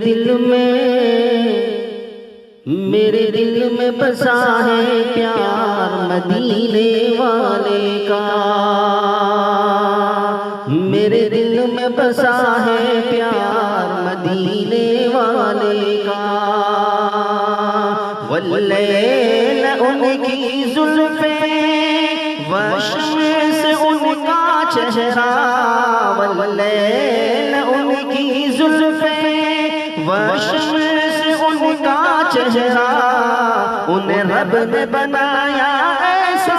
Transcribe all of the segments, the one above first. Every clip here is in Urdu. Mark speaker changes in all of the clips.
Speaker 1: دل میں بسا ہے پیار مدینے والے کا، میرے دل میں بسا ہے پیار مدینے والے کا۔ واللیل ان کی زلفیں والشمس ان کا چہرہ، واللیل ان کی زلفیں والشمس ان کا چہرہ، انہیں رب نے بنایا ایسا،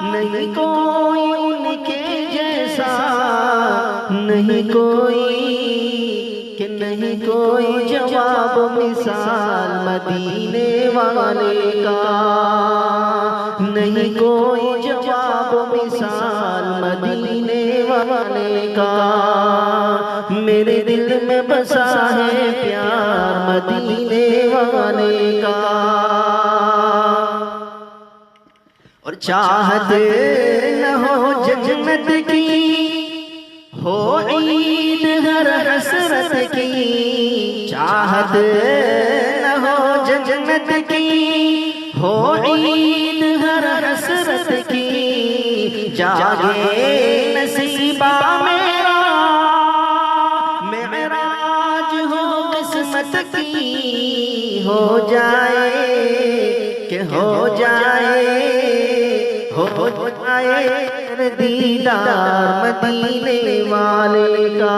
Speaker 1: نہیں کوئی ان کے جیسا، نہیں کوئی کہ نہیں کوئی جواب مثال مدینے والے کا، نہیں کوئی جواب مثال مدینے والے کا۔ میرے دل میں بسا ہے پیار مدینے والے کا، اور چاہت نہ ہو جنت کی، ہو عید ہر حسرت کی، چاہت نہ ہو جنت کی، ہو عید ہر حسرت کی، جاگے نصیبہ میرا معراج ہو قسمت کی، ہو جائے کہ ہو جائے دیدار مدینے والے کا،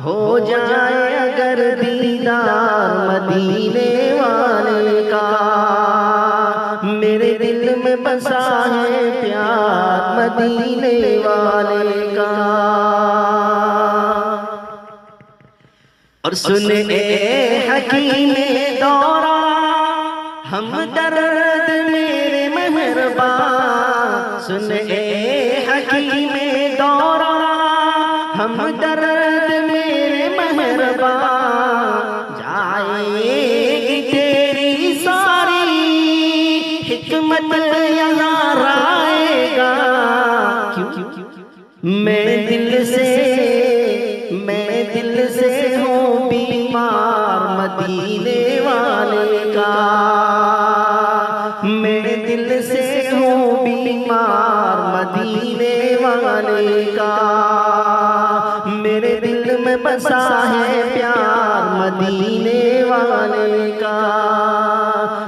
Speaker 1: ہو جائے اگر دیدار مدینے والے کا۔ میرے دل میں بسا ہے پیار مدینے والے کا، اور سن اے حکیم دورہ ہم درد میرے مہرباں، سن اے حکیم دورہ ہم درد میرے مہرباں، جائے گی تیری ساری حکمت یہاں رائے گا، میں دل سے ہوں بیمار مدینے والے کا، میں دل سے ہوں بیمار مدینے والے کا۔ میرے دل میں بسا ہے پیار مدینے والے کا،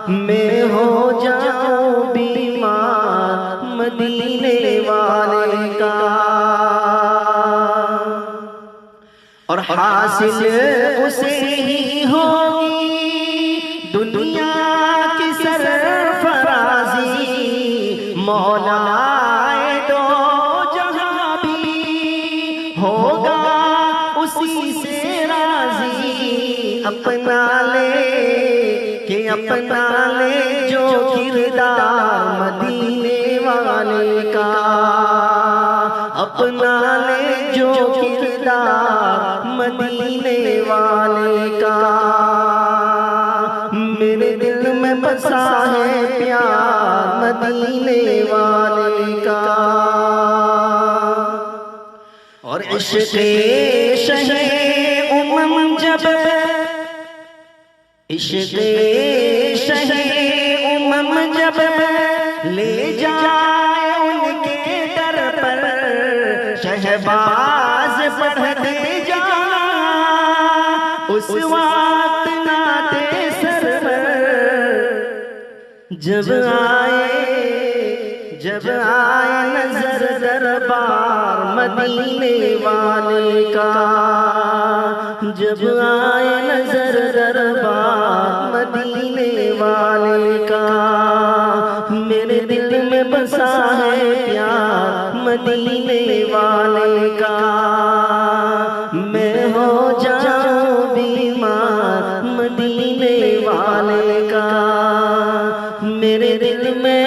Speaker 1: میں ہو جاؤں بیمار مدینے والے کا، اور حاصل اسے ہی ہوگی دنیا کی سرفرازی، مولا دو جہاں بھی ہوگا اسی سے راضی، اپنا لے کہ اپنا لے جو کردار مدینے والے کا، اپنا لے جو کردار مدینے والے کا۔ میرے دل میں بسا ہے پیار مدینے والے کا، اور عشق شہ امم جب، عشق شہ امم جب لے جائے ان کے در پر، شہباز پڑھتے جانا اس وقت نعتِ سرور، جب آئے نظر دربار مدینے والے کا، جب آئے نظر دربار مدینے والے کا۔ میرے دل میں بسا ہے پیار مدینے والے کا، میں ہو جاؤں بیمار مدینے والے کا۔ میرے دل میں